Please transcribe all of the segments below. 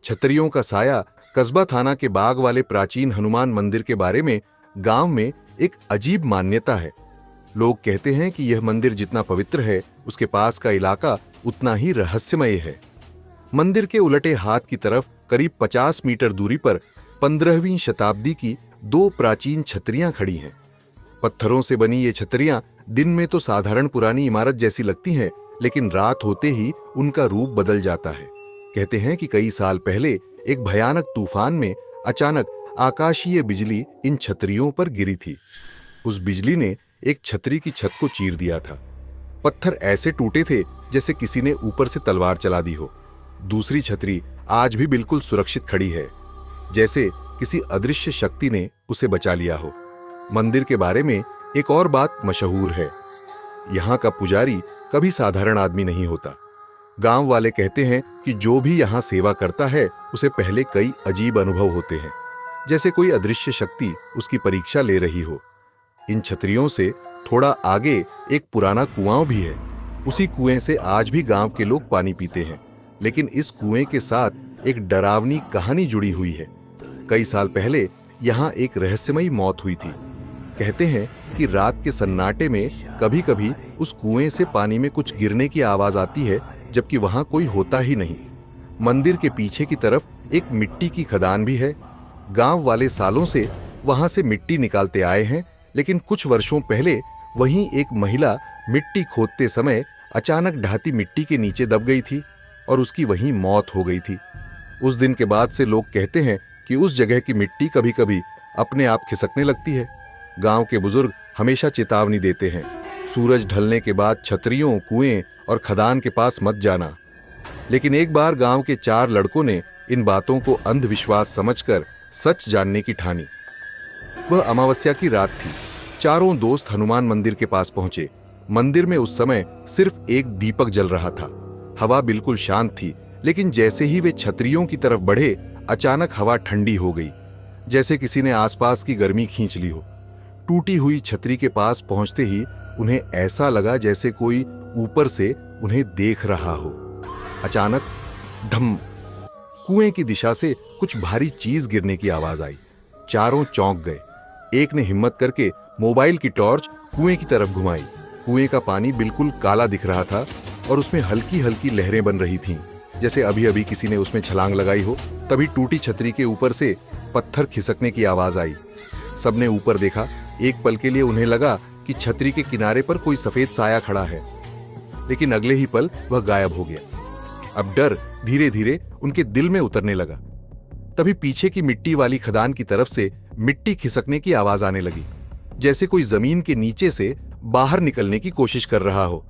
छतरियों का साया कस्बा थाना के बाग वाले प्राचीन हनुमान मंदिर के बारे में गांव में एक अजीब मान्यता है। लोग कहते हैं कि यह मंदिर जितना पवित्र है, उसके पास का इलाका उतना ही रहस्यमय है। मंदिर के उलटे हाथ की तरफ करीब 50 मीटर दूरी पर 15वीं शताब्दी की 2 प्राचीन छतरियां खड़ी हैं। पत्थरों से बनी ये छतरियां दिन में तो साधारण पुरानी इमारत जैसी लगती हैं, लेकिन रात होते ही उनका रूप बदल जाता है। कहते हैं कि कई साल पहले एक भयानक तूफान में अचानक आकाशीय बिजली इन छतरियों पर गिरी थी। उस बिजली ने एक छतरी की छत को चीर दिया था। पत्थर ऐसे टूटे थे जैसे किसी ने ऊपर से तलवार चला दी हो। दूसरी छतरी आज भी बिल्कुल सुरक्षित खड़ी है, जैसे किसी अदृश्य शक्ति ने उसे बचा लिया हो। मंदिर के बारे में एक और बात मशहूर है। यहाँ का पुजारी कभी साधारण आदमी नहीं होता। गांव वाले कहते हैं कि जो भी यहाँ सेवा करता है उसे पहले कई अजीब अनुभव होते हैं, जैसे कोई अदृश्य शक्ति उसकी परीक्षा ले रही हो। इन छतरियों से थोड़ा आगे एक पुराना कुआं भी है। उसी कुएं से आज भी गांव के लोग पानी पीते हैं, लेकिन इस कुएं के साथ एक डरावनी कहानी जुड़ी हुई है। कई साल पहले यहाँ एक रहस्यमयी मौत हुई थी। कहते हैं कि रात के सन्नाटे में कभी कभी उस कुएं से पानी में कुछ गिरने की आवाज आती है, जबकि वहां कोई होता ही नहीं। मंदिर के पीछे की तरफ एक मिट्टी की खदान भी है। गांव वाले सालों से वहां से मिट्टी निकालते आए हैं, लेकिन कुछ वर्षों पहले वहीं एक महिला मिट्टी खोदते समय अचानक ढाती मिट्टी के नीचे दब गई थी और उसकी वहीं मौत हो गई थी। उस दिन के बाद से लोग कहते हैं कि उस जगह की मिट्टी कभी कभी अपने आप खिसकने लगती है। गांव के बुजुर्ग हमेशा चेतावनी देते हैं, सूरज ढलने के बाद छतरियों, कुएं और खदान के पास मत जाना। लेकिन एक बार गांव के 4 लड़कों ने इन बातों को अंधविश्वास समझकर सच जानने की ठानी। वह अमावस्या की रात थी। चारों दोस्त हनुमान मंदिर के पास पहुंचे। मंदिर में उस समय सिर्फ एक दीपक जल रहा था। हवा बिल्कुल शांत थी, लेकिन जैसे ही वे छतरियों की तरफ बढ़े, अचानक हवा ठंडी हो गई, जैसे किसी ने आसपास की गर्मी खींच ली हो। टूटी हुई छतरी के पास पहुंचते ही उन्हें ऐसा लगा जैसे कोई ऊपर से उन्हें देख रहा हो। अचानक धम, कुएं की दिशा से कुछ भारी चीज गिरने की आवाज आई। चारों चौंक गए। एक ने हिम्मत करके मोबाइल की टॉर्च कुएं की तरफ घुमाई। कुएं का पानी बिल्कुल काला दिख रहा था और उसमें हल्की हल्की लहरें बन रही थीं, जैसे अभी अभी किसी ने उसमें छलांग लगाई हो। तभी टूटी छतरी के ऊपर से पत्थर खिसकने की आवाज आई। सबने ऊपर देखा। एक पल के लिए उन्हें लगा कि छतरी के किनारे पर कोई सफेद साया खड़ा है, लेकिन अगले ही पल वह गायब हो गया। अब डर धीरे धीरे उनके दिल में उतरने लगा। तभी पीछे की मिट्टी वाली खदान की तरफ से मिट्टी खिसकने की आवाज आने लगी, जैसे कोई जमीन के नीचे से बाहर निकलने की कोशिश कर रहा हो।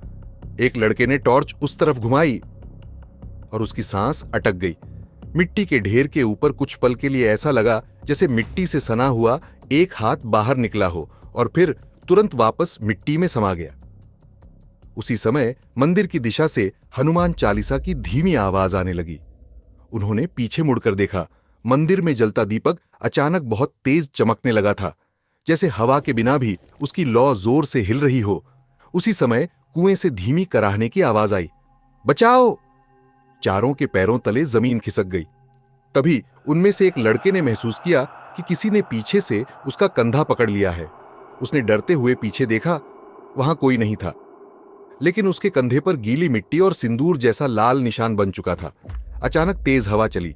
एक लड़के ने टॉर्च उस तरफ घुमाई और उसकी सांस अटक गई। मिट्टी के ढेर के ऊपर कुछ पल के लिए ऐसा लगा जैसे मिट्टी से सना हुआ एक हाथ बाहर निकला हो और फिर तुरंत वापस मिट्टी में समा गया। उसी समय मंदिर की दिशा से हनुमान चालीसा की धीमी आवाज आने लगी। उन्होंने पीछे मुड़कर देखा। मंदिर में जलता दीपक अचानक बहुत तेज चमकने लगा था, जैसे हवा के बिना भी उसकी लौ जोर से हिल रही हो। उसी समय कुएं से धीमी कराहने की आवाज आई, बचाओ! चारों के पैरों तले जमीन खिसक गई। तभी उनमें से एक लड़के ने महसूस किया कि किसी ने पीछे से उसका कंधा पकड़ लिया है। उसने डरते हुए पीछे देखा। वहां कोई नहीं था, लेकिन उसके कंधे पर गीली मिट्टी और सिंदूर जैसा लाल निशान बन चुका था। अचानक तेज हवा चली।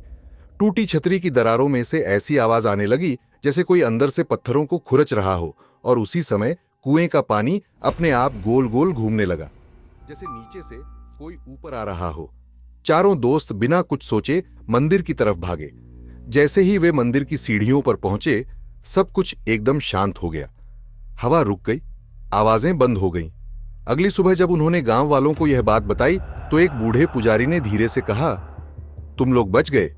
टूटी छतरी की दरारों में से ऐसी आवाज आने लगी जैसे कोई अंदर से पत्थरों को खुरच रहा हो, और उसी समय कुएं का पानी अपने आप गोल गोल घूमने लगा, जैसे नीचे से कोई ऊपर आ रहा हो। चारों दोस्त बिना कुछ सोचे मंदिर की तरफ भागे। जैसे ही वे मंदिर की सीढ़ियों पर पहुंचे, सब कुछ एकदम शांत हो गया। हवा रुक गई, आवाजें बंद हो गईं। अगली सुबह जब उन्होंने गांव वालों को यह बात बताई तो एक बूढ़े पुजारी ने धीरे से कहा, तुम लोग बच गए,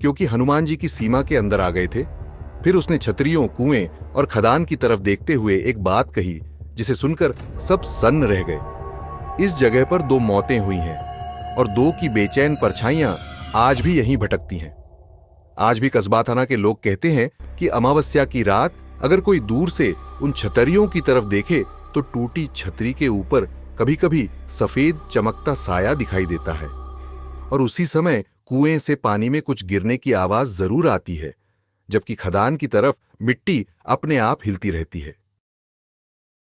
क्योंकि हनुमान जी की सीमा के अंदर आ गए थे। फिर उसने छतरियों, कुएं और खदान की तरफ देखते हुए एक बात कही जिसे सुनकर सब सन्न रह गए। इस जगह पर 2 मौतें हुई हैं और 2 की बेचैन परछाइयां आज भी यहीं भटकती हैं। आज भी कस्बा थाना के लोग कहते हैं कि अमावस्या की रात अगर कोई दूर से उन छतरियों की तरफ देखे तो टूटी छतरी के ऊपर कभी कभी सफेद चमकता साया दिखाई देता है, और उसी समय कुएं से पानी में कुछ गिरने की आवाज जरूर आती है, जबकि खदान की तरफ मिट्टी अपने आप हिलती रहती है।